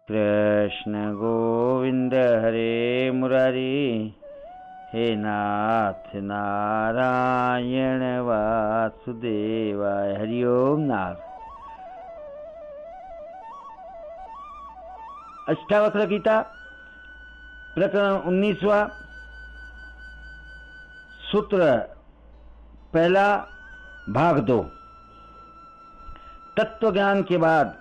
कृष्ण गोविंद हरे मुरारी, हे नाथ नारायण वासुदेवाय। हरिओम नाथ। अष्टावक्र गीता प्रकरण 19वां, सूत्र पहला, भाग 2। तत्व ज्ञान के बाद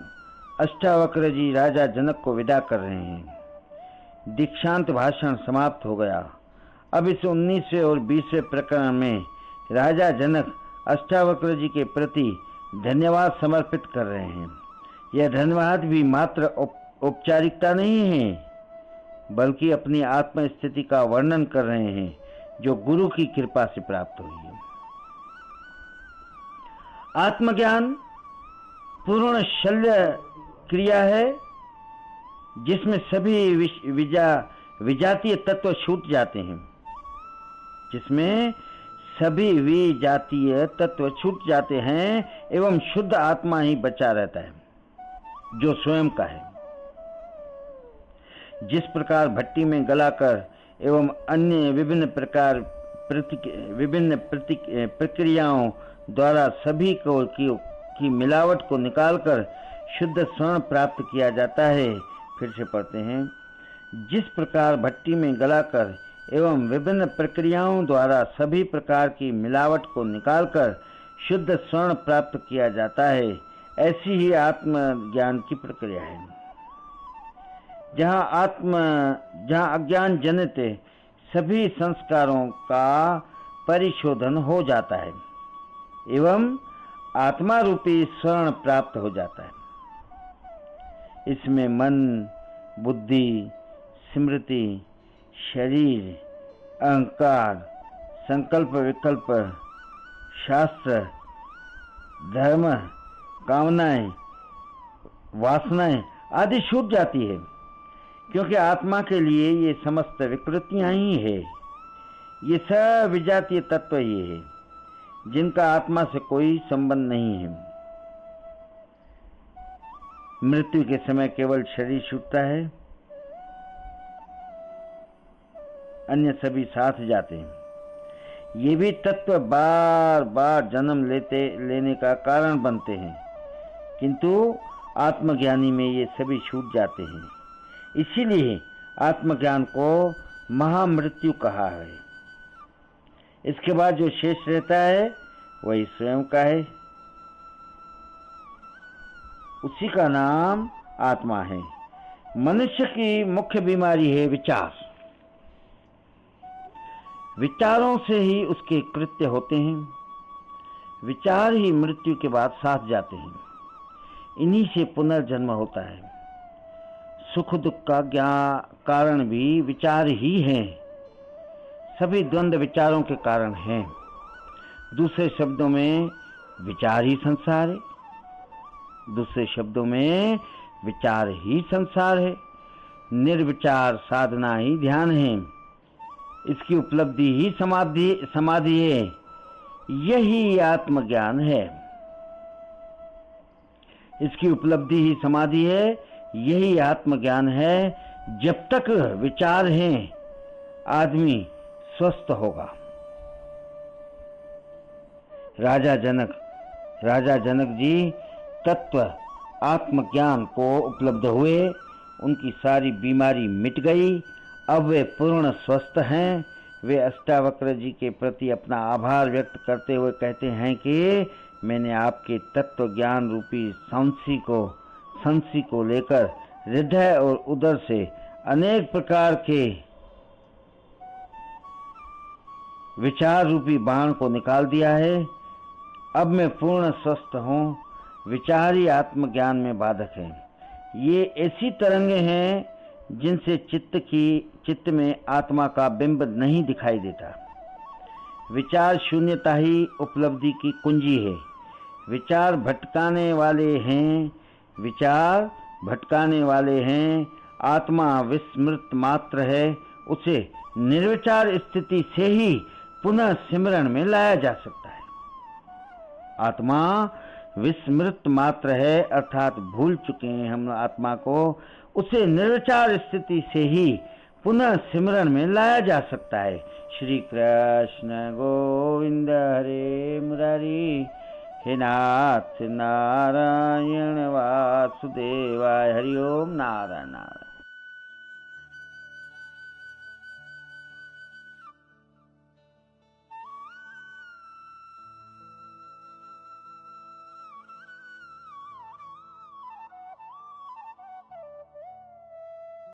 अष्टावक्र जी राजा जनक को विदा कर रहे हैं। दीक्षांत भाषण समाप्त हो गया। अब इस 19वें और 20वें प्रकरण में राजा जनक अष्टावक्र जी के प्रति धन्यवाद समर्पित कर रहे हैं। यह धन्यवाद भी मात्र औपचारिकता नहीं है, बल्कि अपनी आत्म स्थिति का वर्णन कर रहे हैं जो गुरु की कृपा से प्राप्त हुई है। आत्मज्ञान पूर्ण शल्य क्रिया है जिसमें सभी विजातीय तत्व छूट जाते हैं, एवं शुद्ध आत्मा ही बचा रहता है जो स्वयं का है। जिस प्रकार भट्टी में गलाकर एवं अन्य विभिन्न प्रक्रियाओं द्वारा सभी की मिलावट को निकालकर शुद्ध स्वर्ण प्राप्त किया जाता है। फिर से पढ़ते हैं। जिस प्रकार भट्टी में गलाकर एवं विभिन्न प्रक्रियाओं द्वारा सभी प्रकार की मिलावट को निकालकर शुद्ध स्वर्ण प्राप्त किया जाता है, ऐसी ही आत्मज्ञान की प्रक्रिया है। जहाँ अज्ञान जनित सभी संस्कारों का परिशोधन हो जाता है एवं आत्मा रूपी स्वर्ण प्राप्त हो जाता है। इसमें मन, बुद्धि, स्मृति, शरीर, अहंकार, संकल्प विकल्प, शास्त्र, धर्म, कामनाएं, वासनाएं आदि छूट जाती है, क्योंकि आत्मा के लिए ये समस्त विकृतियां ही है। ये सब विजातीय तत्व ही है जिनका आत्मा से कोई संबंध नहीं है। मृत्यु के समय केवल शरीर छूटता है, अन्य सभी साथ जाते हैं। ये भी तत्व बार बार जन्म लेने का कारण बनते हैं, किंतु आत्मज्ञानी में ये सभी छूट जाते हैं। इसीलिए आत्मज्ञान को महामृत्यु कहा है। इसके बाद जो शेष रहता है वही स्वयं का है, उसी का नाम आत्मा है। मनुष्य की मुख्य बीमारी है विचार। विचारों से ही उसके कृत्य होते हैं। विचार ही मृत्यु के बाद साथ जाते हैं। इन्हीं से पुनर्जन्म होता है। सुख दुख का कारण भी विचार ही है। सभी द्वंद्व विचारों के कारण हैं। दूसरे शब्दों में विचार ही संसार है। निर्विचार साधना ही ध्यान है। इसकी उपलब्धि ही समाधि है। यही आत्मज्ञान है। इसकी उपलब्धि ही समाधि है, यही आत्मज्ञान है। जब तक विचार हैं, आदमी स्वस्थ होगा। राजा जनक जी तत्व आत्मज्ञान को उपलब्ध हुए। उनकी सारी बीमारी मिट गई। अब वे पूर्ण स्वस्थ हैं। वे अष्टावक्र जी के प्रति अपना आभार व्यक्त करते हुए कहते हैं कि मैंने आपके तत्व ज्ञान रूपी सांसी को लेकर हृदय और उदर से अनेक प्रकार के विचार रूपी बाण को निकाल दिया है। अब मैं पूर्ण स्वस्थ हूँ। विचार ही आत्मज्ञान में बाधक है। ये ऐसी तरंगें हैं जिनसे चित्त में आत्मा का बिंब नहीं दिखाई देता। विचार शून्यता ही उपलब्धि की कुंजी है। विचार भटकाने वाले हैं। आत्मा विस्मृत मात्र है। उसे निर्विचार स्थिति से ही पुनः सिमरण में लाया जा सकता है। आत्मा विस्मृत मात्र है, अर्थात भूल चुके हैं हम आत्मा को, उसे निर्विचार स्थिति से ही पुनः सिमरन में लाया जा सकता है। श्री कृष्ण गोविंद हरे मुरारी, हे नाथ नारायण वासुदेवाय, हरि ओम नारायण।